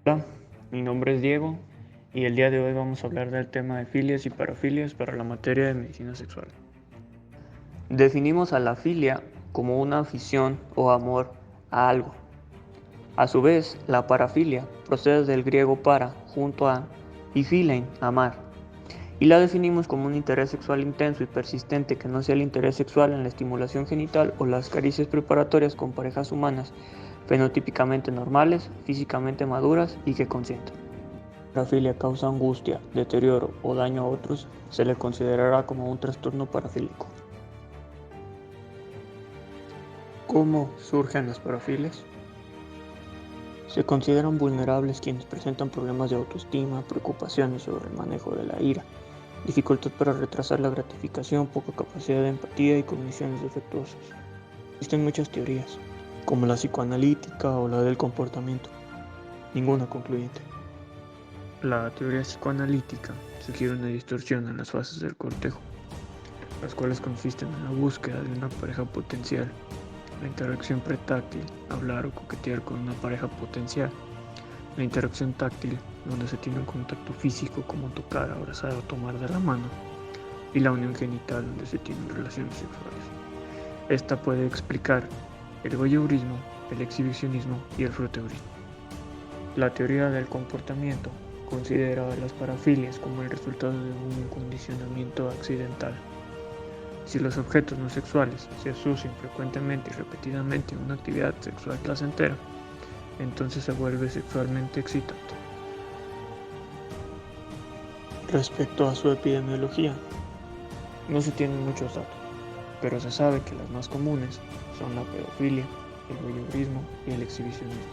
Hola, mi nombre es Diego y el día de hoy vamos a hablar del tema de filias y parafilias para la materia de medicina sexual. Definimos a la filia como una afición o amor a algo. A su vez, la parafilia procede del griego para, junto a, y philein, amar, y la definimos como un interés sexual intenso y persistente que no sea el interés sexual en la estimulación genital o las caricias preparatorias con parejas humanas fenotípicamente normales, físicamente maduras y que consientan. Si la parafilia causa angustia, deterioro o daño a otros, se le considerará como un trastorno parafílico. ¿Cómo surgen las parafilias? Se consideran vulnerables quienes presentan problemas de autoestima, preocupaciones sobre el manejo de la ira, dificultad para retrasar la gratificación, poca capacidad de empatía y cogniciones defectuosas. Existen muchas teorías, como la psicoanalítica o la del comportamiento, ninguna concluyente. La teoría psicoanalítica sugiere una distorsión en las fases del cortejo, las cuales consisten en la búsqueda de una pareja potencial, la interacción pretáctil, hablar o coquetear con una pareja potencial, la interacción táctil, donde se tiene un contacto físico como tocar, abrazar o tomar de la mano, y la unión genital, donde se tienen relaciones sexuales. Esta puede explicar el voyeurismo, el exhibicionismo y el froteurismo. La teoría del comportamiento considera a las parafilias como el resultado de un condicionamiento accidental. Si los objetos no sexuales se asocian frecuentemente y repetidamente a una actividad sexual placentera, entonces se vuelve sexualmente excitante. Respecto a su epidemiología, no se tienen muchos datos, pero se sabe que las más comunes son la pedofilia, el voyeurismo y el exhibicionismo.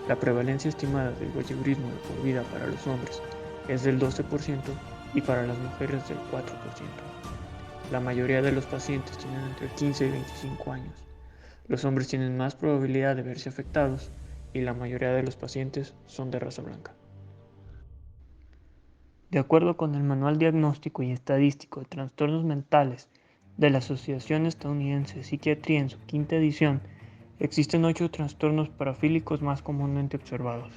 La prevalencia estimada del voyeurismo de por vida para los hombres es del 12% y para las mujeres del 4%. La mayoría de los pacientes tienen entre 15 y 25 años. Los hombres tienen más probabilidad de verse afectados y la mayoría de los pacientes son de raza blanca. De acuerdo con el Manual Diagnóstico y Estadístico de Trastornos Mentales de la Asociación Estadounidense de Psiquiatría en su quinta edición, existen 8 trastornos parafílicos más comúnmente observados.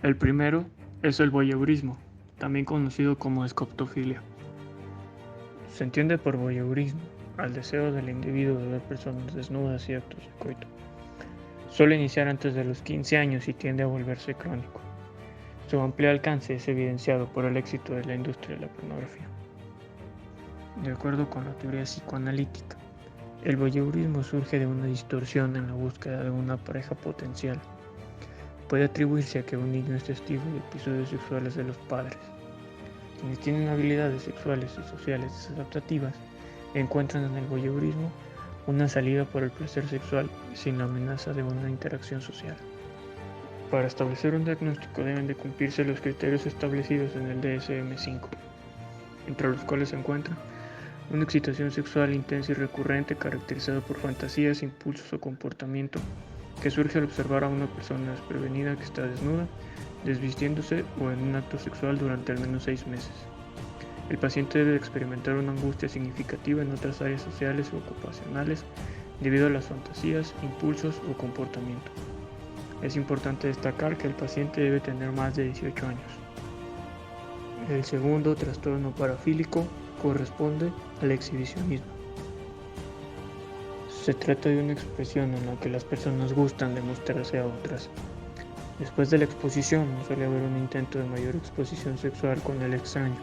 El primero es el voyeurismo, también conocido como escoptofilia. Se entiende por voyeurismo al deseo del individuo de ver personas desnudas y actos de coito. Suele iniciar antes de los 15 años y tiende a volverse crónico. Su amplio alcance es evidenciado por el éxito de la industria de la pornografía. De acuerdo con la teoría psicoanalítica, el voyeurismo surge de una distorsión en la búsqueda de una pareja potencial. Puede atribuirse a que un niño es testigo de episodios sexuales de los padres. Quienes tienen habilidades sexuales y sociales desadaptativas encuentran en el voyeurismo una salida por el placer sexual sin la amenaza de una interacción social. Para establecer un diagnóstico deben de cumplirse los criterios establecidos en el DSM-5, entre los cuales se encuentra una excitación sexual intensa y recurrente caracterizada por fantasías, impulsos o comportamiento que surge al observar a una persona desprevenida que está desnuda, desvistiéndose o en un acto sexual durante al menos 6 meses. El paciente debe experimentar una angustia significativa en otras áreas sociales o ocupacionales debido a las fantasías, impulsos o comportamiento. Es importante destacar que el paciente debe tener más de 18 años. El segundo trastorno parafílico corresponde al exhibicionismo. Se trata de una expresión en la que las personas gustan de mostrarse a otras. Después de la exposición suele haber un intento de mayor exposición sexual con el extraño,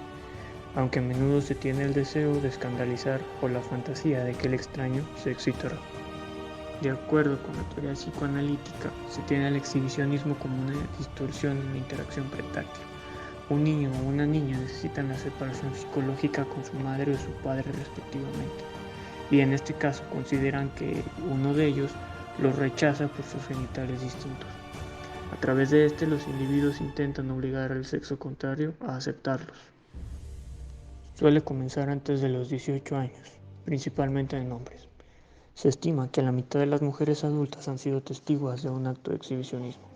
aunque a menudo se tiene el deseo de escandalizar o la fantasía de que el extraño se excitará. De acuerdo con la teoría psicoanalítica, se tiene el exhibicionismo como una distorsión en la interacción pretáctil. Un niño o una niña necesitan la separación psicológica con su madre o su padre respectivamente, y en este caso consideran que uno de ellos los rechaza por sus genitales distintos. A través de los individuos intentan obligar al sexo contrario a aceptarlos. Suele comenzar antes de los 18 años, principalmente en hombres. Se estima que la mitad de las mujeres adultas han sido testigos de un acto de exhibicionismo.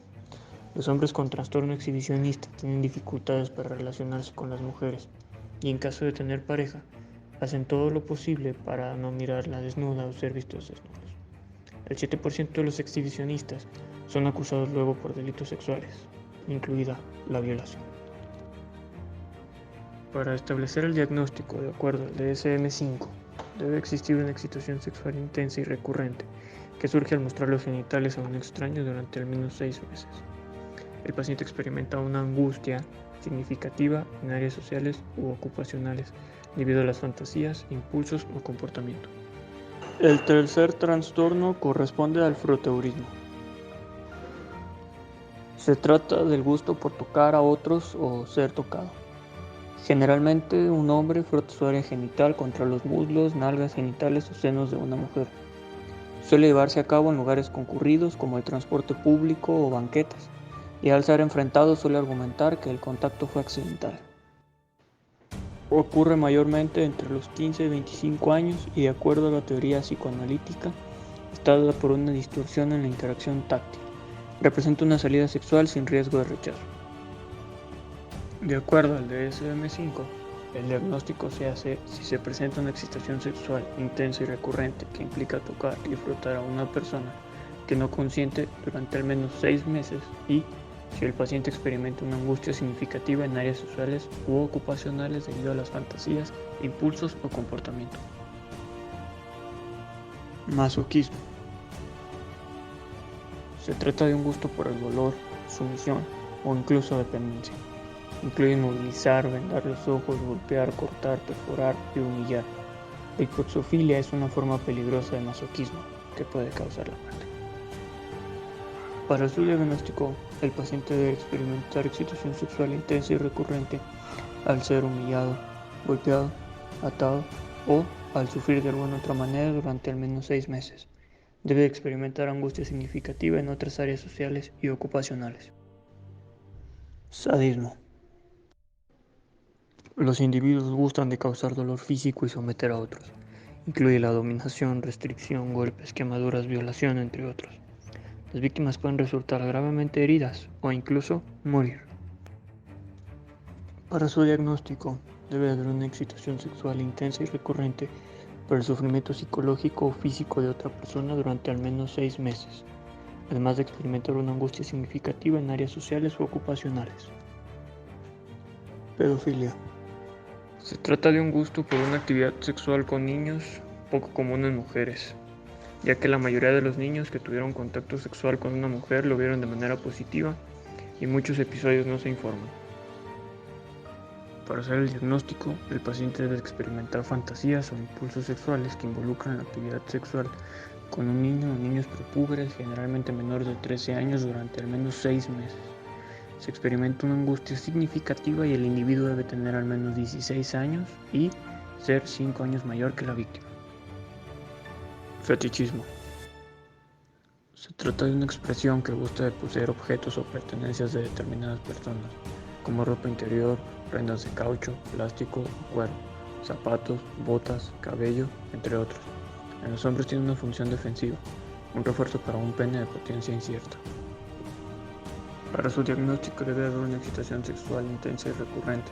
Los hombres con trastorno exhibicionista tienen dificultades para relacionarse con las mujeres y en caso de tener pareja, hacen todo lo posible para no mirarla desnuda o ser vistos desnudos. El 7% de los exhibicionistas son acusados luego por delitos sexuales, incluida la violación. Para establecer el diagnóstico de acuerdo al DSM-5, debe existir una excitación sexual intensa y recurrente que surge al mostrar los genitales a un extraño durante al menos 6 meses. El paciente experimenta una angustia significativa en áreas sociales u ocupacionales debido a las fantasías, impulsos o comportamiento. El tercer trastorno corresponde al froteurismo. Se trata del gusto por tocar a otros o ser tocado. Generalmente un hombre frota su área genital contra los muslos, nalgas, genitales o senos de una mujer. Suele llevarse a cabo en lugares concurridos como el transporte público o banquetas, y al ser enfrentado suele argumentar que el contacto fue accidental. Ocurre mayormente entre los 15 y 25 años y, de acuerdo a la teoría psicoanalítica, está dada por una distorsión en la interacción táctil. Representa una salida sexual sin riesgo de rechazo. De acuerdo al DSM-5, el diagnóstico se hace si se presenta una excitación sexual intensa y recurrente que implica tocar y frotar a una persona que no consiente durante al menos 6 meses y si el paciente experimenta una angustia significativa en áreas sexuales u ocupacionales debido a las fantasías, impulsos o comportamiento. Masoquismo. Se trata de un gusto por el dolor, sumisión o incluso dependencia. Incluye inmovilizar, vendar los ojos, golpear, cortar, perforar y humillar. La hipoxofilia es una forma peligrosa de masoquismo que puede causar la muerte. Para su diagnóstico, el paciente debe experimentar excitación sexual intensa y recurrente al ser humillado, golpeado, atado o al sufrir de alguna otra manera durante al menos 6 meses. Debe experimentar angustia significativa en otras áreas sociales y ocupacionales. Sadismo. Los individuos gustan de causar dolor físico y someter a otros. Incluye la dominación, restricción, golpes, quemaduras, violación, entre otros. Las víctimas pueden resultar gravemente heridas o incluso morir. Para su diagnóstico, debe haber una excitación sexual intensa y recurrente por el sufrimiento psicológico o físico de otra persona durante al menos 6 meses, además de experimentar una angustia significativa en áreas sociales u ocupacionales. Pedofilia. Se trata de un gusto por una actividad sexual con niños poco común en mujeres, ya que la mayoría de los niños que tuvieron contacto sexual con una mujer lo vieron de manera positiva y muchos episodios no se informan. Para hacer el diagnóstico, el paciente debe experimentar fantasías o impulsos sexuales que involucran la actividad sexual con un niño o niños prepúberes, generalmente menores de 13 años, durante al menos 6 meses. Se experimenta una angustia significativa y el individuo debe tener al menos 16 años y ser 5 años mayor que la víctima. Fetichismo. Se trata de una expresión que gusta de poseer objetos o pertenencias de determinadas personas, como ropa interior, prendas de caucho, plástico o cuero, zapatos, botas, cabello, entre otros. En los hombres tiene una función defensiva, un refuerzo para un pene de potencia incierta. Para su diagnóstico debe haber una excitación sexual intensa y recurrente,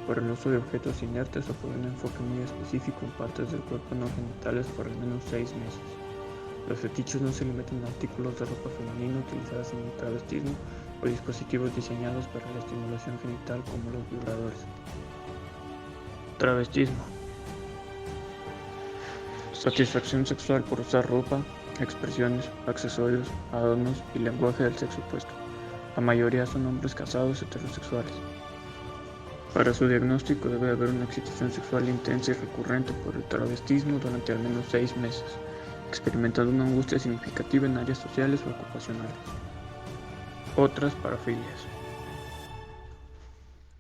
por el uso de objetos inertes o por un enfoque muy específico en partes del cuerpo no genitales por al menos 6 meses. Los fetiches no se limitan a artículos de ropa femenina utilizados en el travestismo o dispositivos diseñados para la estimulación genital como los vibradores. Travestismo. Satisfacción sexual por usar ropa, expresiones, accesorios, adornos y lenguaje del sexo opuesto. La mayoría son hombres casados heterosexuales. Para su diagnóstico debe haber una excitación sexual intensa y recurrente por el travestismo durante al menos 6 meses, experimentando una angustia significativa en áreas sociales o ocupacionales. Otras parafilias.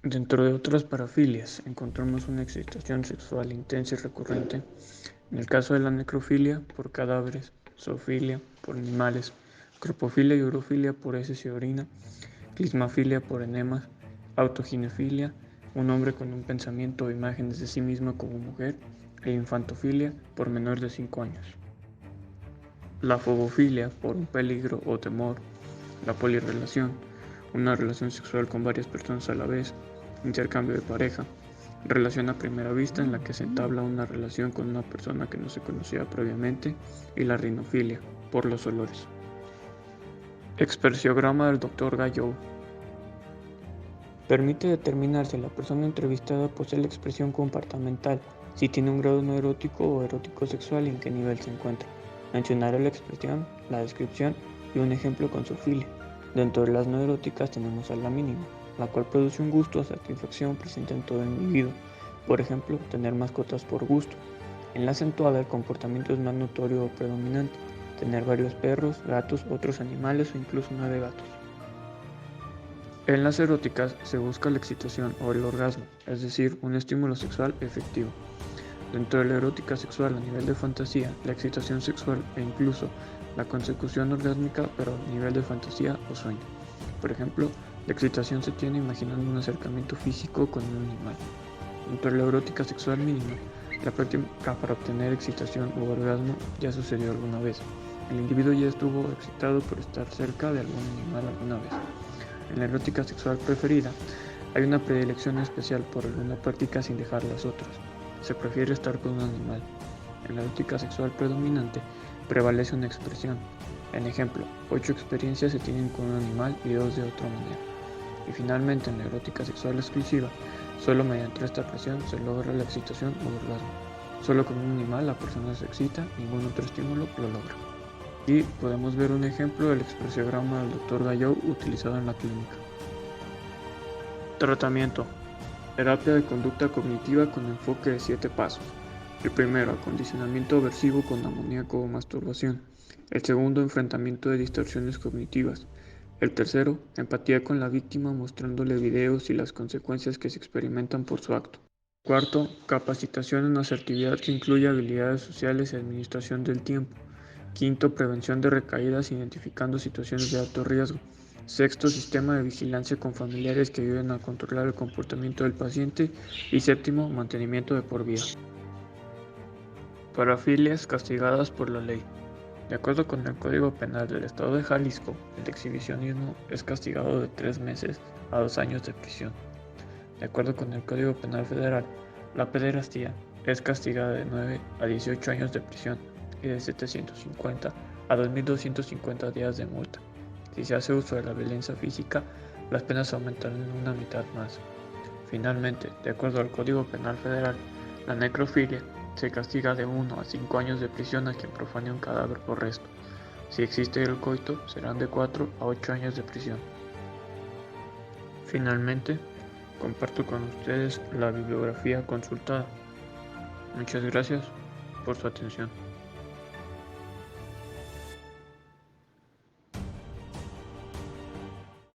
Dentro de otras parafilias encontramos una excitación sexual intensa y recurrente, en el caso de la necrofilia, por cadáveres, zoofilia, por animales, cropofilia y urofilia por heces y orina, clismafilia por enemas, autoginefilia, un hombre con un pensamiento o imágenes de sí mismo como mujer, e infantofilia por menores de 5 años. La fobofilia por un peligro o temor, la polirrelación, una relación sexual con varias personas a la vez, intercambio de pareja, relación a primera vista en la que se entabla una relación con una persona que no se conocía previamente, y la rinofilia, por los olores. Expresiograma del Dr. Gallou. Permite determinar si la persona entrevistada posee la expresión comportamental, si tiene un grado no erótico o erótico sexual y en qué nivel se encuentra. Mencionará la expresión, la descripción y un ejemplo con zoofilia. Dentro de las no eróticas tenemos a la mínima, la cual produce un gusto o satisfacción presente en todo individuo. Por ejemplo, tener mascotas por gusto. En la acentuada el comportamiento es más notorio o predominante, tener varios perros, gatos, otros animales o incluso 9 gatos. En las eróticas se busca la excitación o el orgasmo, es decir, un estímulo sexual efectivo. Dentro de la erótica sexual a nivel de fantasía, la excitación sexual e incluso la consecución orgásmica, pero a nivel de fantasía o sueño. Por ejemplo, la excitación se tiene imaginando un acercamiento físico con un animal. Dentro de la erótica sexual mínima, la práctica para obtener excitación u orgasmo ya sucedió alguna vez. El individuo ya estuvo excitado por estar cerca de algún animal alguna vez. En la erótica sexual preferida, hay una predilección especial por alguna práctica sin dejar las otras. Se prefiere estar con un animal. En la erótica sexual predominante, prevalece una expresión. En ejemplo, 8 experiencias se tienen con un animal y 2 de otra manera. Y finalmente, en la erótica sexual exclusiva, solo mediante esta presión se logra la excitación o orgasmo. Solo con un animal la persona se excita, ningún otro estímulo lo logra. Y podemos ver un ejemplo del expresiograma del Dr. Gallou utilizado en la clínica. Tratamiento. Terapia de conducta cognitiva con enfoque de 7 pasos. El primero, acondicionamiento aversivo con amoníaco o masturbación. El segundo, enfrentamiento de distorsiones cognitivas. El tercero, empatía con la víctima mostrándole videos y las consecuencias que se experimentan por su acto. Cuarto, capacitación en asertividad que incluye habilidades sociales y administración del tiempo. Quinto, prevención de recaídas identificando situaciones de alto riesgo. Sexto, sistema de vigilancia con familiares que ayuden a controlar el comportamiento del paciente. Y séptimo, mantenimiento de por vida. Parafilias castigadas por la ley. De acuerdo con el Código Penal del Estado de Jalisco, el exhibicionismo es castigado de 3 meses a 2 años de prisión. De acuerdo con el Código Penal Federal, la pederastía es castigada de 9 a 18 años de prisión y de 750 a 2.250 días de multa. Si se hace uso de la violencia física, las penas aumentarán en una mitad más. Finalmente, de acuerdo al Código Penal Federal, la necrofilia se castiga de 1 a 5 años de prisión a quien profane un cadáver por resto. Si existe el coito, serán de 4 a 8 años de prisión. Finalmente, comparto con ustedes la bibliografía consultada. Muchas gracias por su atención.